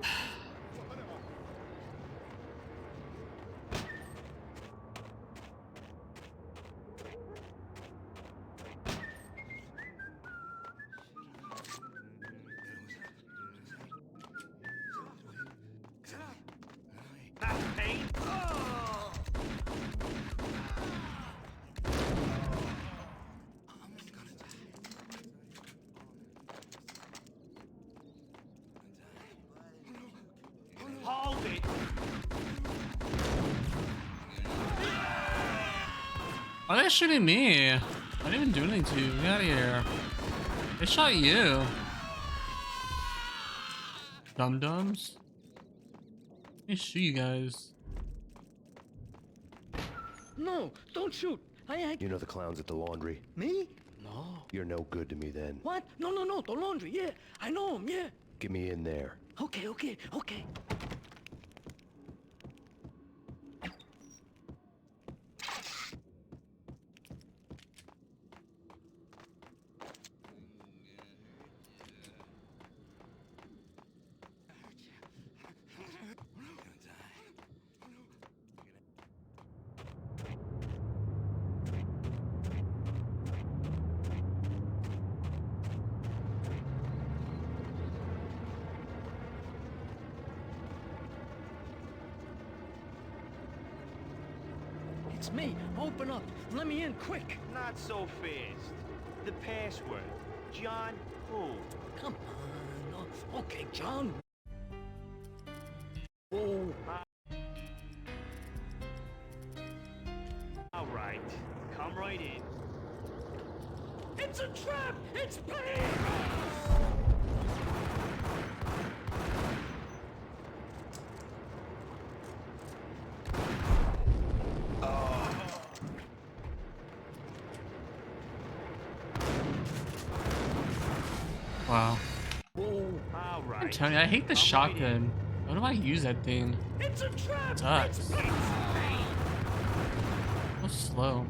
Payne. Hold it. Why are they shooting me? I didn't even do anything to you. Get out of here. They shot you. Dum-dums. Let me shoot you guys. No, don't shoot. I... You know the clowns at the laundry? Me? No. You're no good to me then. What? No, no, no, the laundry, yeah. I know him, yeah. Get me in there. Okay, okay, okay. It's me. Open up. Let me in, quick. Not so fast. The password. John who? Come on. Oh, okay, John. Oh. All right. Come right in. It's a trap! It's Payne! Wow. All right. I'm telling you, I hate the shotgun. Why do I use that thing? It's a trap! It sucks. So slow.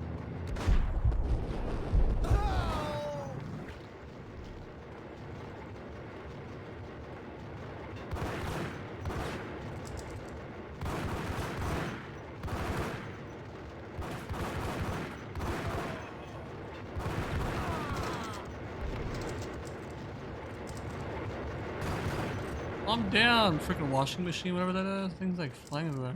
I'm down. Freaking washing machine, whatever that is. Things like flying everywhere.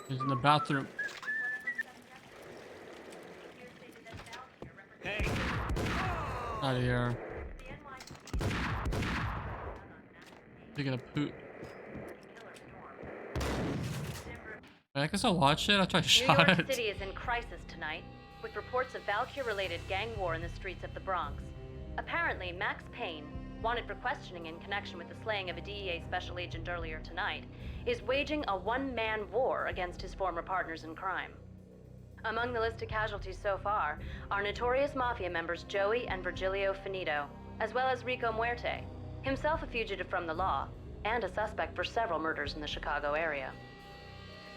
He's in the bathroom. Hey. Out of here. Taking a poop. I guess I'll watch it. I'll try to New shot York it. City is in crisis tonight, with reports of Valkyr-related gang war in the streets of the Bronx. Apparently, Max Payne, wanted for questioning in connection with the slaying of a DEA special agent earlier tonight, is waging a one-man war against his former partners in crime. Among the list of casualties so far are notorious mafia members Joey and Virgilio Finito, as well as Rico Muerte, himself a fugitive from the law, and a suspect for several murders in the Chicago area.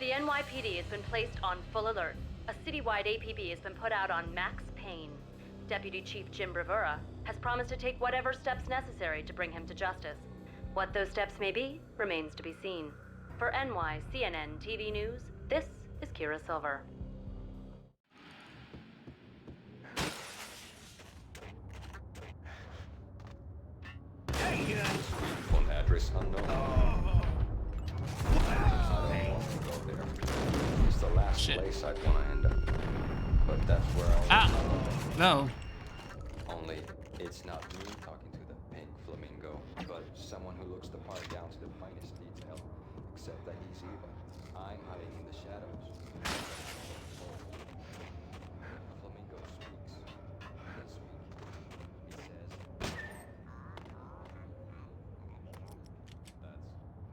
The NYPD has been placed on full alert. A citywide APB has been put out on Max Payne. Deputy Chief Jim Bravura has promised to take whatever steps necessary to bring him to justice. What those steps may be remains to be seen. For NYCNN TV News, this is Kira Silver. Hey, Phone address unknown. I don't want to go there. It's the last place I'd want to end up. But that's where I'll No. Only it's not me talking to the pink flamingo, but someone who looks the part down to the finest detail. Except that he's evil. I'm hiding in the shadows. Flamingo speaks. He can speak. He says. That's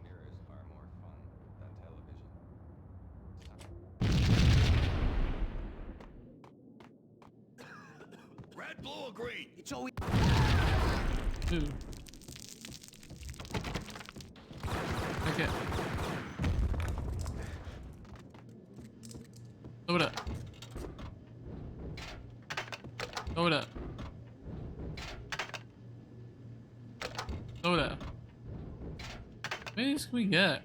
mirrors are more fun than television. Red, blue, or green? It's always... Dude. Okay. Load up. Load up. Load up. How many can we get?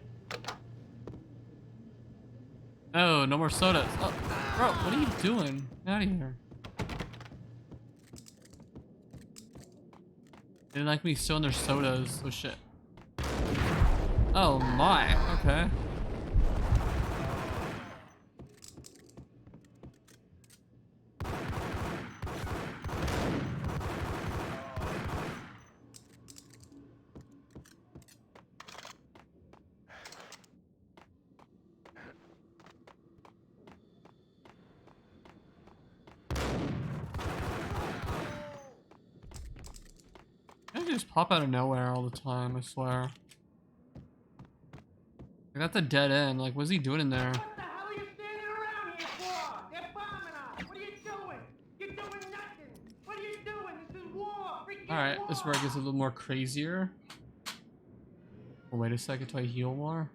Oh, no more sodas. Oh, bro, what are you doing? Get out of here. They didn't like me stealing their sodas. Oh shit. Oh my. Okay. They just pop out of nowhere all the time, I swear. I got the dead end. Like, what's he doing in there? What the hell are you standing around here for? They're bombing us. What are you doing? You're doing nothing. What are you doing? This is war. Freaking Alright, war. this is where it gets a little more crazier. Oh, wait a second, do I heal more?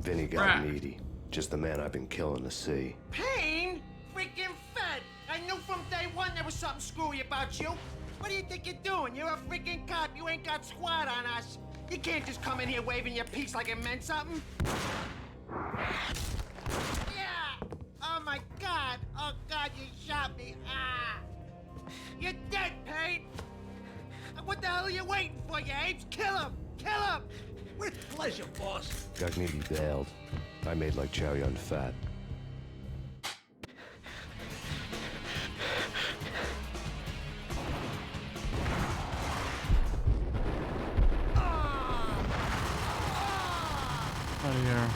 Vinny got needy. Just the man I've been killing to see. Payne? Freaking fed. I knew from day one there was something screwy about you. What do you think you're doing? You're a freaking cop. You ain't got squad on us. You can't just come in here waving your piece like it meant something. Yeah. Oh my God. Oh God, you shot me. Ah. You're dead, Payne. What the hell are you waiting for, you apes? Kill him. Kill him. With pleasure, boss. Gagnetti bailed. I made like Chow Yun Fat. Out of here.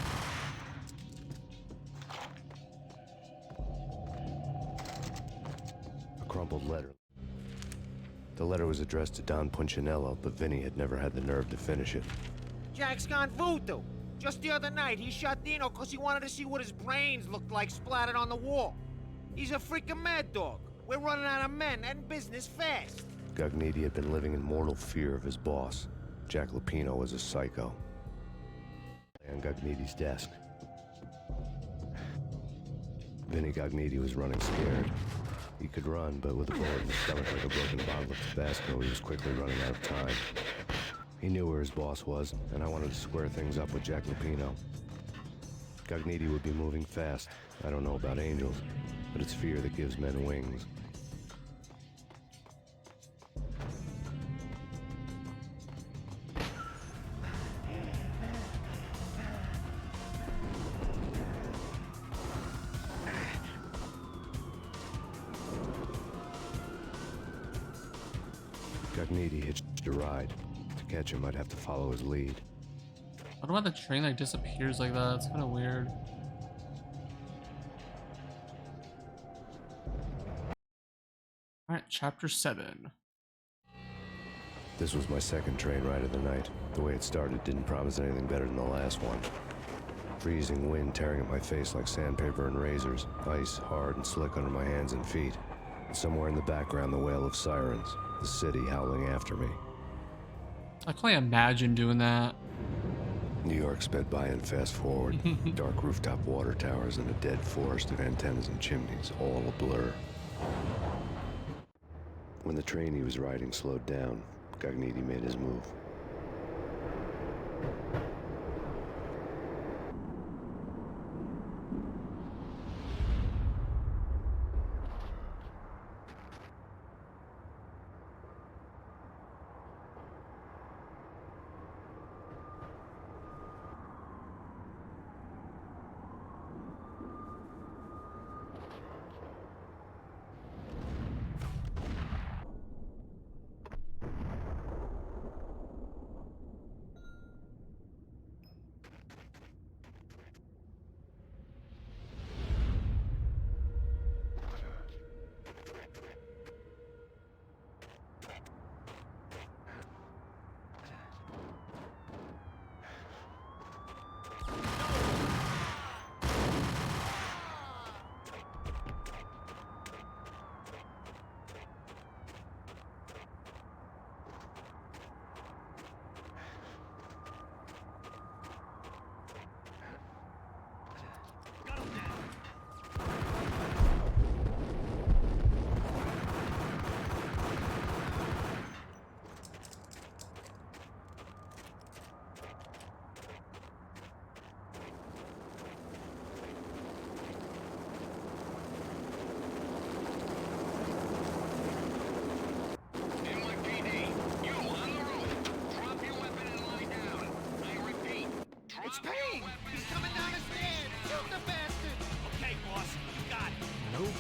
A crumpled letter. The letter was addressed to Don Punchinello, but Vinny had never had the nerve to finish it. Jack's gone voodoo. Just the other night, he shot Dino because he wanted to see what his brains looked like splattered on the wall. He's a freaking mad dog. We're running out of men and business fast. Gagnetti had been living in mortal fear of his boss. Jack Lupino was a psycho. On Gagnetti's desk. Vinny Gagnetti was running scared. He could run, but with a bullet in his stomach like a broken bottle of Tabasco, he was quickly running out of time. He knew where his boss was, and I wanted to square things up with Jack Lupino. Gagnetti would be moving fast. I don't know about angels, but it's fear that gives men wings. Gagnetti hitched a ride. To catch him, I'd have to follow his lead. I don't know why the train like disappears like that. It's kind of weird. Alright, chapter 7. This was my second train ride of the night. The way it started didn't promise anything better than the last one. Freezing wind tearing at my face like sandpaper and razors. Ice hard and slick under my hands and feet. Somewhere in the background, the wail of sirens. The city howling after me. I can only imagine doing that. New York sped by and fast forward. Dark rooftop water towers and a dead forest of antennas and chimneys, all a blur. When the train he was riding slowed down, Gagnetti made his move.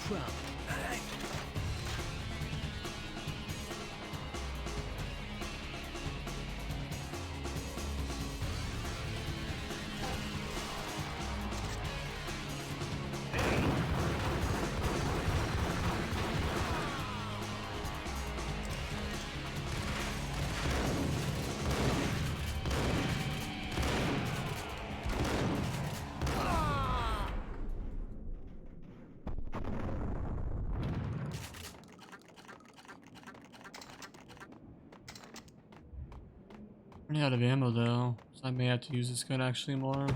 problem. Running out of ammo though, so I may have to use this gun actually more.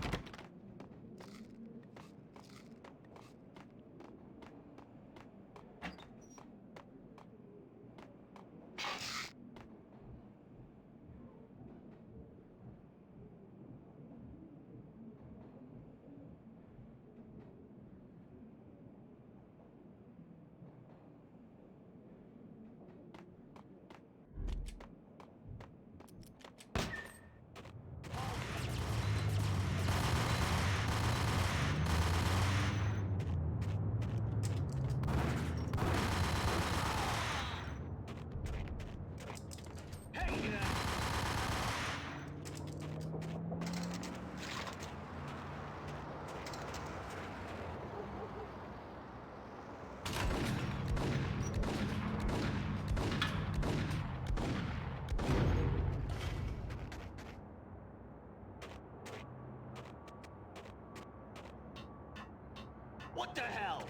What the hell?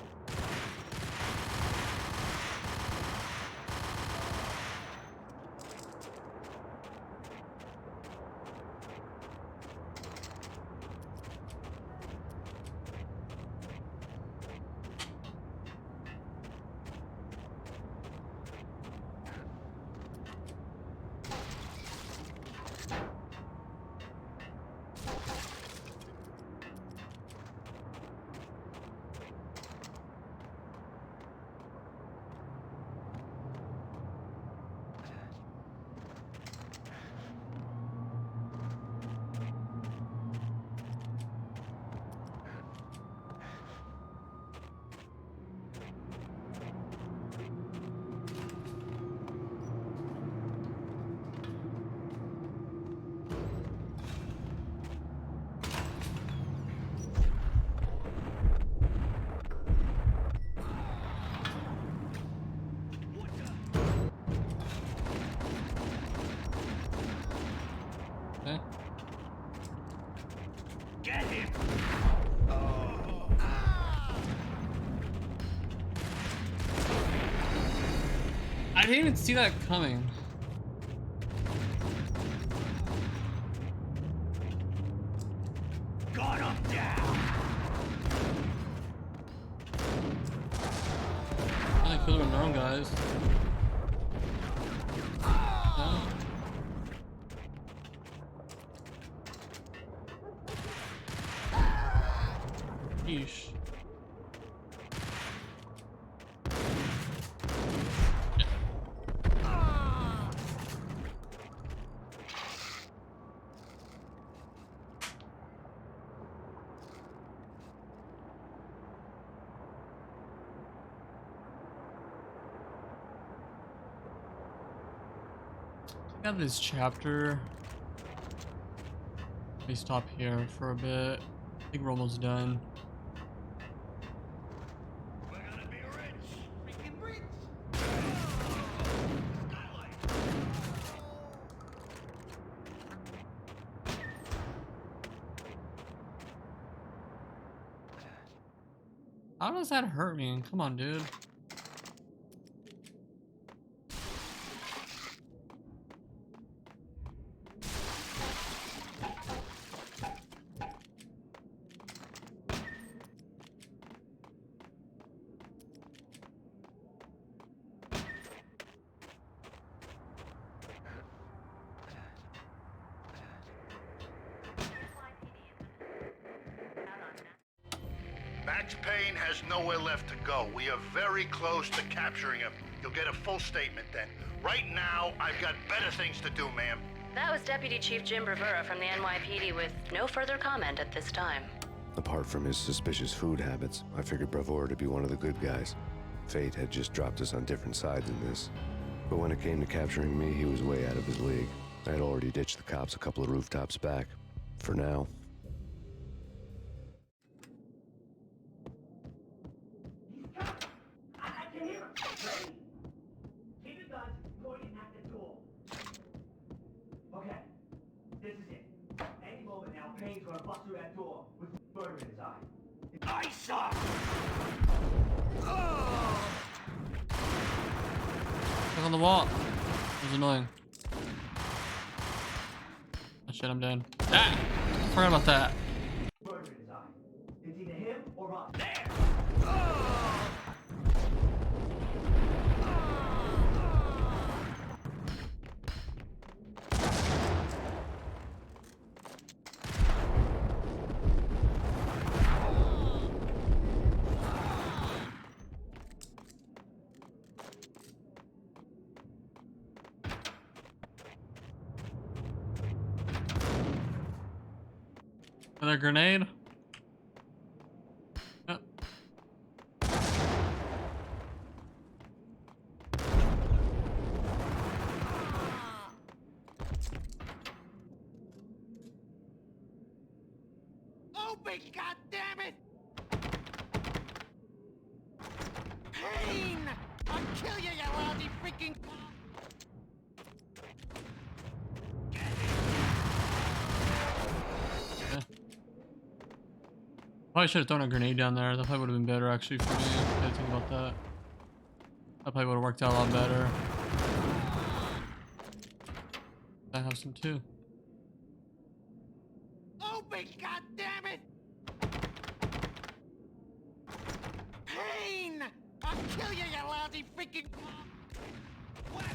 Okay. Get him! I didn't even see that coming. Got him down! I think those are my own guys. No? Yeesh. I got this chapter. Let me stop here for a bit. I think we're almost done. We're gonna be rich! Freaking rich! How does that hurt me? Come on, dude. Max Payne has nowhere left to go. We are very close to capturing him. You'll get a full statement then. Right now, I've got better things to do, ma'am. That was Deputy Chief Jim Rivera from the NYPD with no further comment at this time. Apart from his suspicious food habits, I figured Bravura to be one of the good guys. Fate had just dropped us on different sides in this. But when it came to capturing me, he was way out of his league. I had already ditched the cops a couple of rooftops back. For now. I can hear him. Ready? Keep your guns pointing at the door. Okay, this is it. Any moment now, Payne's gonna bust through that door with murder in his eye. I suck! Look on the wall. It was annoying. Oh shit, I'm dead. Ah! I forgot about that. Murder in his eye. It's either him or us. There! Another grenade. Yep. Open, goddammit! Payne! I'll kill you, you lousy freaking cop! Probably should have thrown a grenade down there. That probably would have been better actually for me. I didn't think about that. That probably would have worked out a lot better. I have some too. Open, goddammit! Payne! I'll kill you, you lousy freaking cop! What?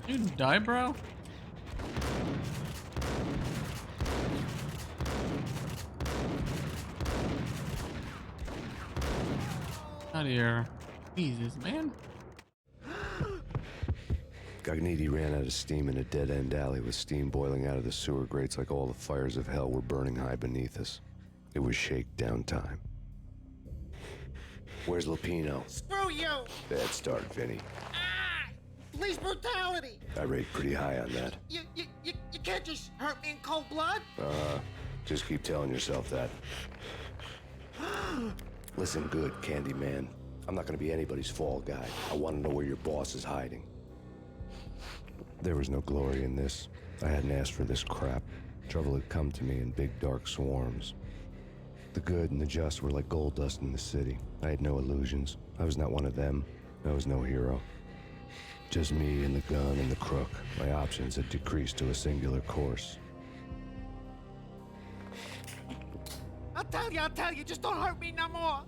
Did you die, bro? Out of here. Jesus, man. Gagniti ran out of steam in a dead-end alley with steam boiling out of the sewer grates like all the fires of hell were burning high beneath us. It was shakedown time. Where's Lupino? Screw you! Bad start, Vinny. Ah! Police brutality! I rate pretty high on that. You can't just hurt me in cold blood! Just keep telling yourself that. Listen good, Candyman. I'm not gonna be anybody's fall guy. I want to know where your boss is hiding. There was no glory in this. I hadn't asked for this crap. Trouble had come to me in big dark swarms. The good and the just were like gold dust in the city. I had no illusions. I was not one of them. I was no hero. Just me and the gun and the crook. My options had decreased to a singular course. I'll tell you, just don't hurt me no more.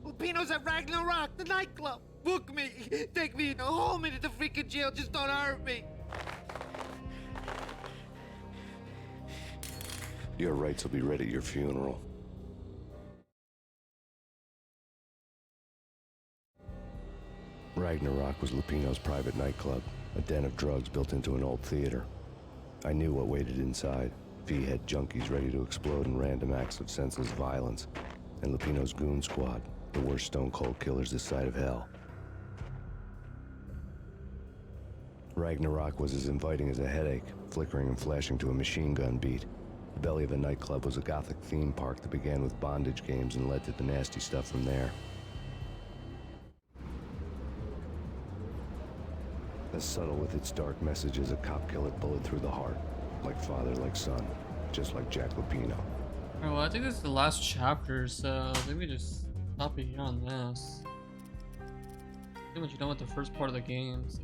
Lupino's at Ragnarok, the nightclub. Book me, take me, haul me to the freaking jail, just don't hurt me. Your rights will be ready at your funeral. Ragnarok was Lupino's private nightclub, a den of drugs built into an old theater. I knew what waited inside. V-head junkies ready to explode in random acts of senseless violence, and Lupino's goon squad, the worst stone-cold killers this side of hell. Ragnarok was as inviting as a headache, flickering and flashing to a machine gun beat. The belly of the nightclub was a gothic theme park that began with bondage games and led to the nasty stuff from there. As subtle with its dark message as a cop killer bullet through the heart. Like father, like son. Just like Jack Lupino. Alright, well, I think this is the last chapter, so maybe just stop it here on this. Pretty much done with the first part of the game. So.